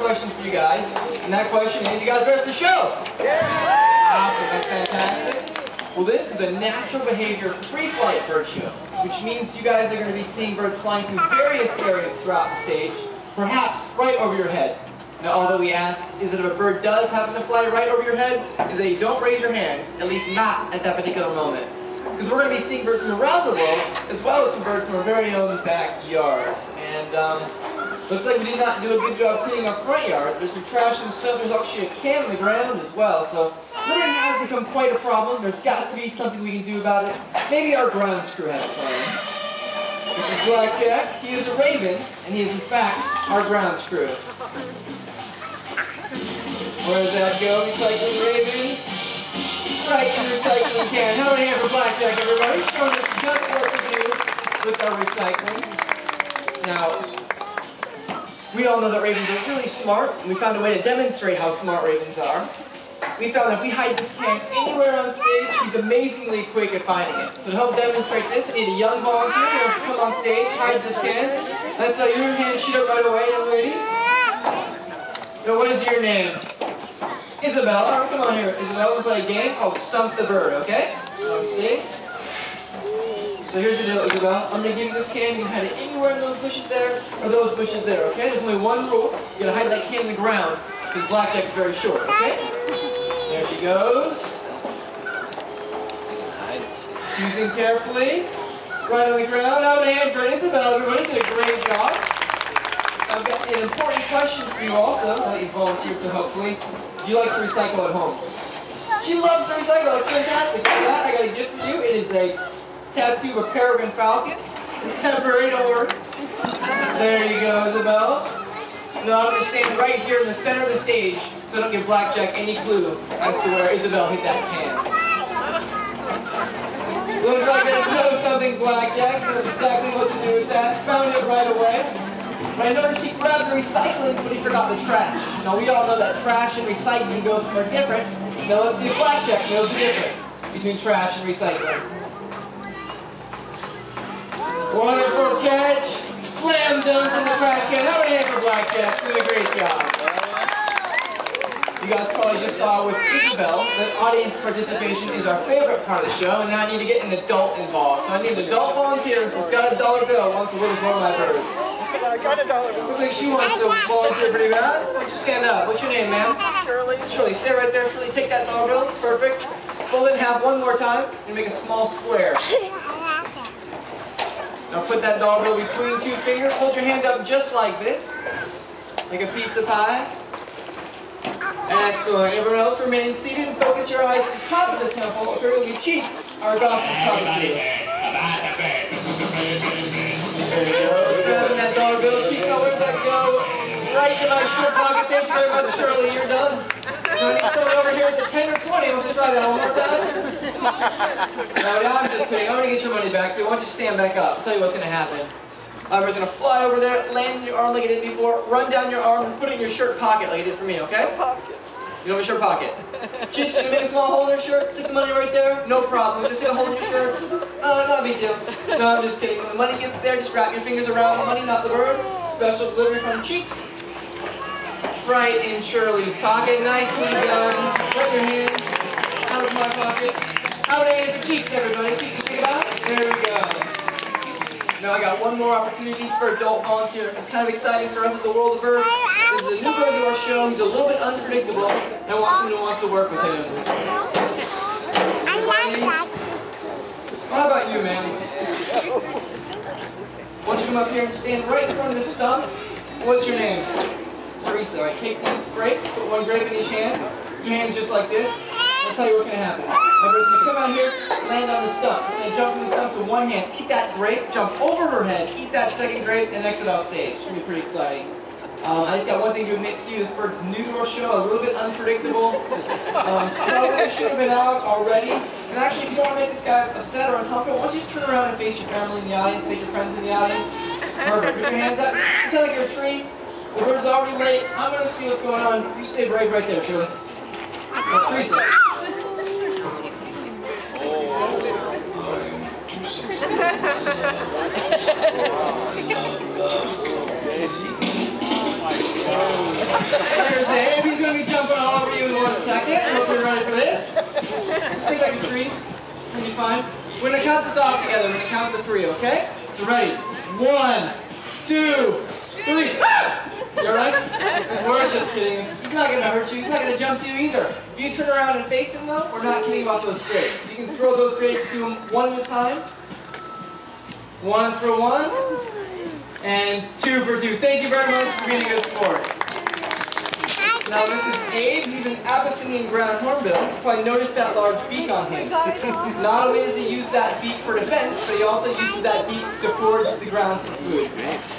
question for you guys. And that question is, you guys ready for the show? Yeah! Awesome, that's fantastic. Well, this is a natural behavior pre-flight bird show, which means you guys are going to be seeing birds flying through various areas throughout the stage, perhaps right over your head. Now, all that we ask is that if a bird does happen to fly right over your head, is that you don't raise your hand, at least not at that particular moment. Because we're going to be seeing birds from around the world, as well as some birds from our very own backyard. And looks like we did not do a good job cleaning our front yard. There's some trash and stuff. There's actually a can on the ground as well. So littering has become quite a problem. There's got to be something we can do about it. Maybe our ground crew has a plan. This is Blackjack. He is a raven, and he is in fact our ground crew. Where does that go? Recycling raven. Right in the recycling can. How many have for Blackjack, everybody? Showing us just what to do with our recycling. Now, we all know that ravens are really smart, and we found a way to demonstrate how smart ravens are. We found that if we hide this can anywhere on stage, he's amazingly quick at finding it. So to help demonstrate this, I need a young volunteer who wants to come on stage, hide this can. Let's let your hand shoot up right away, young lady. Now, what is your name? Isabel, all right, come on here. Isabel, we'll play a game called Stump the Bird, okay? On stage. So here's the deal, Isabel. I'm going to give you this can. You can hide it anywhere in those bushes there, or those bushes there, okay? There's only one rule. You're going to hide that can in the ground, because Blackjack's very short, okay? There she goes. Choosing carefully. Right on the ground. Out of hand for Isabel. Everybody did a great job. I've got an important question for you also, that you volunteered to hopefully. Do you like to recycle at home? She loves to recycle, that's fantastic. For that, I got a gift for you. It is a tattoo of a peregrine falcon. It's temporary, don't worry. There you go, Isabel. Now I'm going to stand right here in the center of the stage so I don't give Blackjack any clue as to where Isabel hit that can. Looks like there's no something, Blackjack. Knows exactly what to do with that. Found it right away. But I noticed he grabbed the recycling, but he forgot the trash. Now we all know that trash and recycling goes for a difference. Now let's see if Blackjack knows the difference between trash and recycling. Wonderful catch. Slam dunk in the trash can. How many hands for Blackjack? Doing a great job. You guys probably just saw with Isabel that audience participation is our favorite part of the show, and now I need to get an adult involved. So I need an adult volunteer who's got a $1 bill, wants to win one of my birds. I got a $1 bill. Looks like she wants to volunteer pretty bad. Why don't you stand up? What's your name, ma'am? Shirley. Shirley, stay right there. Shirley, take that $1 bill. Perfect. Fold it in half one more time and make a small square. Now put that $1 bill between two fingers. Hold your hand up just like this, like a pizza pie. Excellent. Everyone else remain seated and focus your eyes to the top of the temple, or it will be cheeks. Our doctor's talking to you. There you go. Grabbing that $1 bill. Cheeks, now where does that go? Right to my shirt pocket. Thank you very much, Shirley. You're done. Now I need someone over here at the 10 or 20. Wants to try that one more time? No, I'm just kidding. I'm going to get your money back, so why don't you stand back up? I'll tell you what's going to happen. We're going to fly over there, land in your arm like I did before, run down your arm, and put it in your shirt pocket like you did for me, okay? No pockets. You don't have a shirt pocket. Cheeks, you can make a small hole in your shirt, stick the money right there, no problem. Just get a hole in your shirt. Oh, not a big deal. No, I'm just kidding. When the money gets there, just wrap your fingers around the money, not the bird. Special delivery from Cheeks. Right in Shirley's pocket. Nicely done. Put your hand out of my pocket. How many hands for Cheeks, everybody? Cheeks, you think about it? There we go. Now I got one more opportunity for adult volunteers. It's kind of exciting for us at the World of Birds. This is a new bird to our show. He's a little bit unpredictable, and I want someone who wants to work with him. How about you, ma'am? Why don't you come up here and stand right in front of this stump? What's your name? Teresa. All right, take these grapes, put one grape in each hand. Your hands just like this. I'll tell you what's going to happen. Remember, it's going to come out here, land on the stump. It's going to jump from the stump to one hand, eat that grape, jump over her head, eat that second grape, and exit off stage. It's going to be pretty exciting. I just got one thing to admit to you. This bird's new to our show, a little bit unpredictable. Probably should have been out already. And actually, if you don't want to make this guy upset or uncomfortable, why don't you just turn around and face your family in the audience, face your friends in the audience. Perfect. Put your hands up. Pretend like you're a tree. The bird's already late. I'm going to see what's going on. You stay brave right there, Shirley. Teresa. There's Abe. He's going to be jumping all over you in 1 second. I hope you're ready for this. Think like a tree. Can you fine? We're going to count this off together. We're going to count to 3, okay? So ready? 1, 2, 3. You alright? We're just kidding. He's not going to hurt you. He's not going to jump to you either. If you turn around and face him though, we're not kidding about those grapes. You can throw those grapes to him one at a time. 1 for 1. And 2 for 2. Thank you very much for being a good sport. Now this is Abe. He's an Abyssinian ground hornbill. You probably noticed that large beak on him. Not only does he use that beak for defense, but he also uses that beak to forage the ground for food.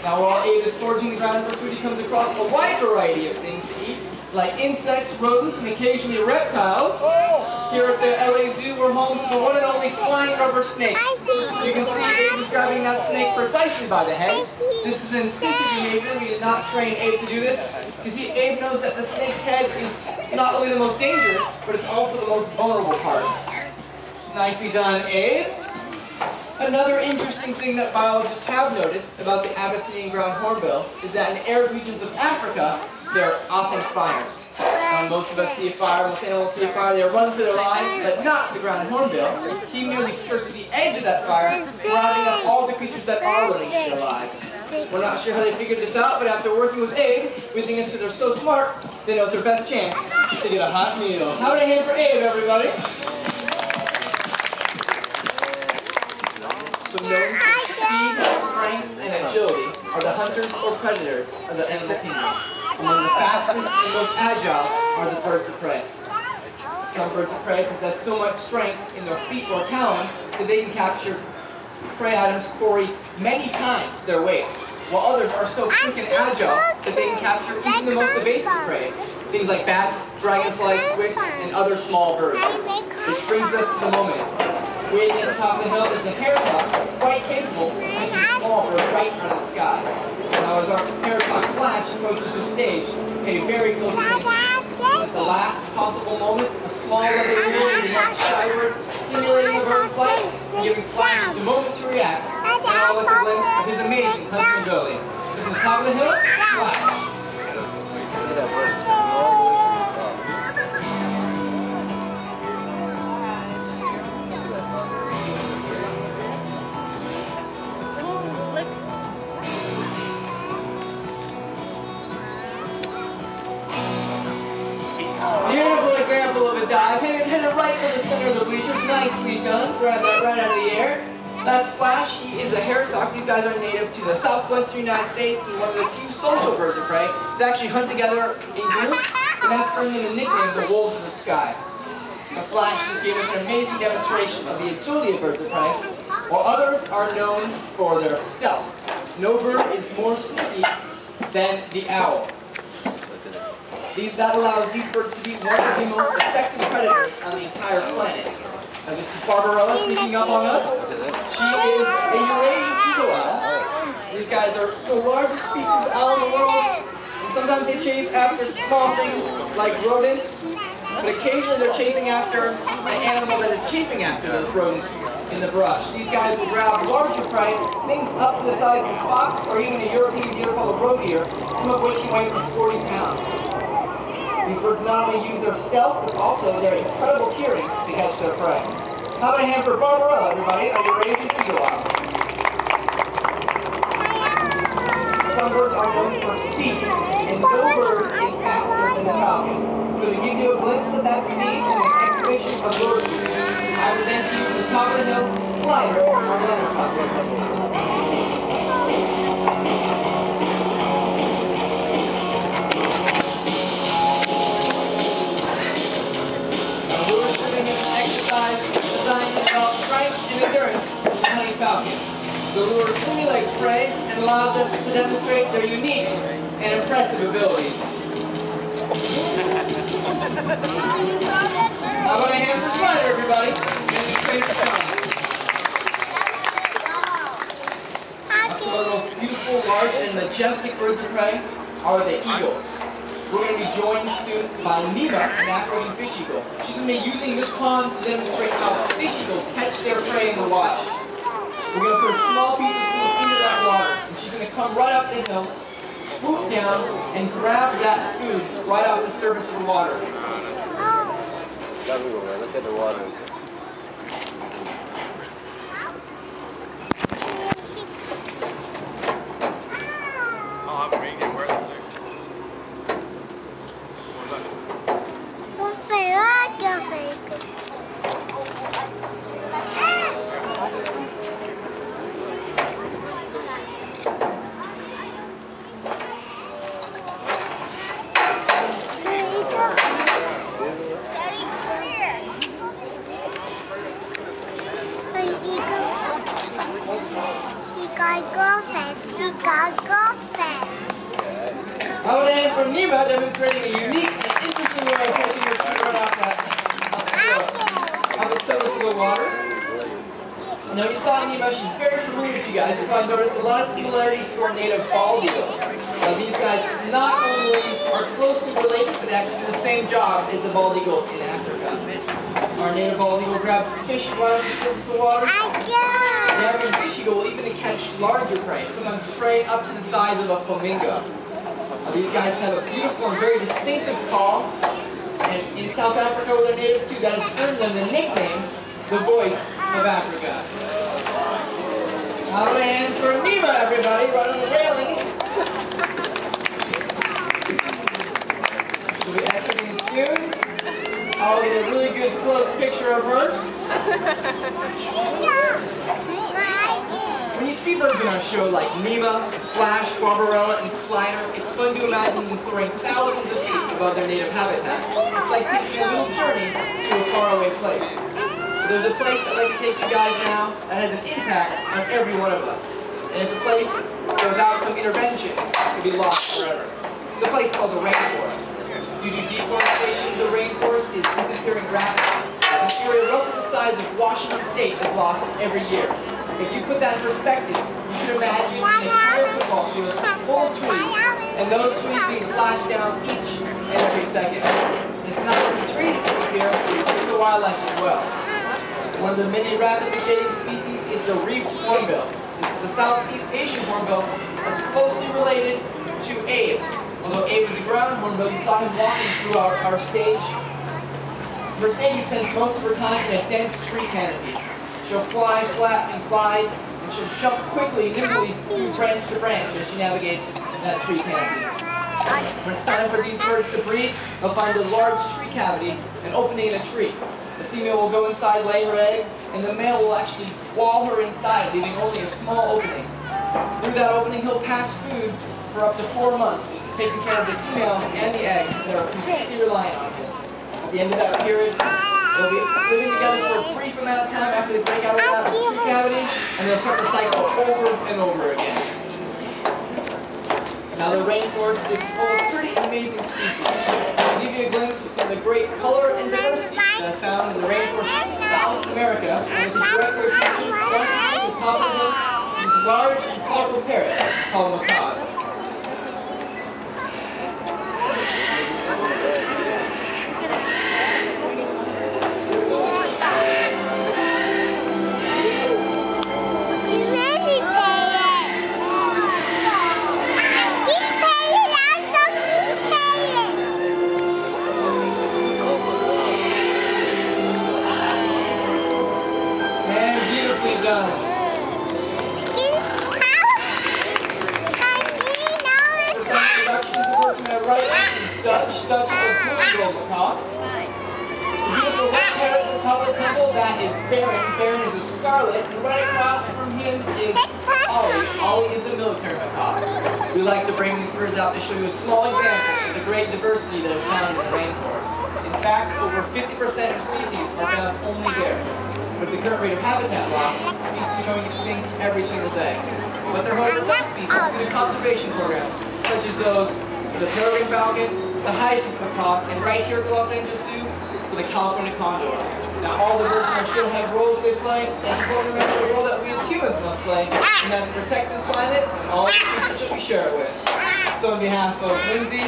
Now while Abe is foraging the ground for food, he comes across a wide variety of things to eat, like insects, rodents, and occasionally reptiles. Here at the LA Zoo, we're home to the one and only flying rubber snake. You can see Abe is grabbing that snake precisely by the head. This is an instinctive behavior. We did not train Abe to do this. You see, Abe knows that the snake's head is not only the most dangerous, but it's also the most vulnerable part. Nicely done, Abe. Another interesting thing that biologists have noticed about the Abyssinian ground hornbill is that in arid regions of Africa, they're often fires. Most of us see a fire, most animals see a fire, they run for their lives, but not the ground hornbill. He merely skirts the edge of that fire, rounding up all the creatures that are running for their lives. We're not sure how they figured this out, but after working with Abe, we think it's because they're so smart, they know it's their best chance to get a hot meal. How about a hand for Abe, everybody? So known for speed, strength, and agility are the hunters or predators of the animal kingdom. Among the fastest and most agile are the birds of prey. Some birds of prey possess so much strength in their feet or talons that they can capture prey items quarry many times their weight, while others are so quick and agile that they can capture even the most evasive prey, things like bats, dragonflies, swifts, and other small birds. Which brings us to the moment. Waiting at the top of the hill is a haircock that's quite capable of making small birds right out of the sky. Now as our haircock Flash approaches the stage, pay very close attention. At the last possible moment, a small leather wheel is up skyward, simulating a bird flight, and giving Flash the moment to react, and all of us a glimpse of his amazing hunting ability. So from the top of the hill, Flash. Beautiful example of a dive. Hit it right for the center of the bleachers. Nicely done. Grab that right out of the air. That's Flash. He is a hairsock. These guys are native to the southwestern United States and one of the few social birds of prey that actually hunt together in groups, and that's earned them the nickname the Wolves of the Sky. Now, Flash just gave us an amazing demonstration of the agility of birds of prey, while others are known for their stealth. No bird is more sneaky than the owl. That allows these birds to be one of the most effective predators on the entire planet. Now this is Barbarella sneaking up on us. She is a Eurasian eagle owl. These guys are the largest species of owl in the world. And sometimes they chase after small things like rodents, but occasionally they're chasing after an animal that is chasing after those rodents in the brush. These guys will grab larger prey, things up to the size of a fox or even a European deer called a roe deer, some of which can weigh up to 40 pounds. These birds not only use their stealth, but also their incredible hearing to catch their prey. How about a hand for Barbarella, everybody? Are you ready to eagle owl? Some birds are known for speed, and no bird is faster than the falcon. So to give you a glimpse of that speed and the exhibition of birds, I present to you the top of the hill glider or glider puppet. Designed to develop strength and endurance in the hunting falcon. The lure simulates prey and allows us to demonstrate their unique and impressive abilities. How about a hand for Spider, everybody? Some of the most beautiful, large, and majestic birds of prey are the eagles. We're going to be joined soon by Neva, an African fish eagle. She's going to be using this pond to demonstrate how fish eagles catch their prey in the wild. We're going to put a small piece of food into that water, and she's going to come right up the hill, swoop down and grab that food right off the surface of the water. Look at the water. Howden from Nima demonstrating a unique and interesting way of catching your food right off the surface of the water. Now you saw Nima, she's very familiar with you guys. You'll probably notice a lot of similarities to our native bald eagle. Now these guys not only are closely related, but actually do the same job as the bald eagle in Africa. Our native bald eagle grabs fish right off the surface of the water. The average fish eagle will even catch larger prey, sometimes prey up to the size of a flamingo. These guys have a beautiful and very distinctive call, and in South Africa where they're native too, that has earned them the nickname, the voice of Africa. Out of the hands for Nima, everybody, right on the railing. She'll be exiting soon. I'll get a really good close picture of her. When you see birds in our show like Nima, Flash, Barbarella, and Slider, it's fun to imagine them soaring thousands of feet above their native habitat. It's like taking a little journey to a faraway place. But there's a place I'd like to take you guys now that has an impact on every one of us. And it's a place where without some intervention, it could be lost forever. It's a place called the rainforest. Due to deforestation, the rainforest is disappearing rapidly. An area roughly the size of Washington State is lost every year. If you put that in perspective, you can imagine an entire football field full of trees, and those trees being slashed down each and every second. It's not just the trees that disappear, it's the wildlife as well. One of the many rapidly fading species is the reefed hornbill. This is the Southeast Asian hornbill that's closely related to Abe. Although Abe was a ground hornbill, you saw him walking through our stage. Mercedes spends most of her time in a dense tree canopy. She'll fly flat and glide, and she'll jump quickly, nimbly through branch to branch as she navigates that tree canopy. When it's time for these birds to breed, they'll find a large tree cavity, an opening in a tree. The female will go inside, lay her eggs, and the male will actually wall her inside, leaving only a small opening. Through that opening, he'll pass food for up to 4 months, taking care of the female and the eggs that are completely reliant on him. At the end of that period, they'll be living together for a brief amount of time after they break out of that tree cavity, and they'll start the cycle over and over again. Now the rainforest is full of pretty amazing species. I'll give you a glimpse of some of the great color and diversity that is found in the rainforest of South America, and with a direct reflection of the copperhead and this large and colorful parrot called macaws. Dutch is a blue-gold macaw. The beautiful red parrot in the public temple, that is Baron. Baron is a scarlet, and right across from him is Ollie. Ollie is a military macaw. We like to bring these birds out to show you a small example of the great diversity that is found in the rainforest. In fact, over 50% of species are found only there. With the current rate of habitat loss, species are going extinct every single day. But there are some species through the conservation programs, such as those for the peregrine falcon, the hyacinth macaw, and right here at the Los Angeles Zoo, for the California condor. Now all the birds in our show have roles they play, and important to remember the role that we as humans must play, and that's to protect this planet and all the creatures that we share it with. So on behalf of Lindsay,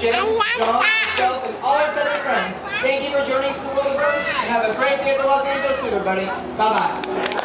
James, John, myself, and all our feathered friends, thank you for joining us for the World of Birds, and have a great day at the Los Angeles Zoo, everybody. Bye-bye.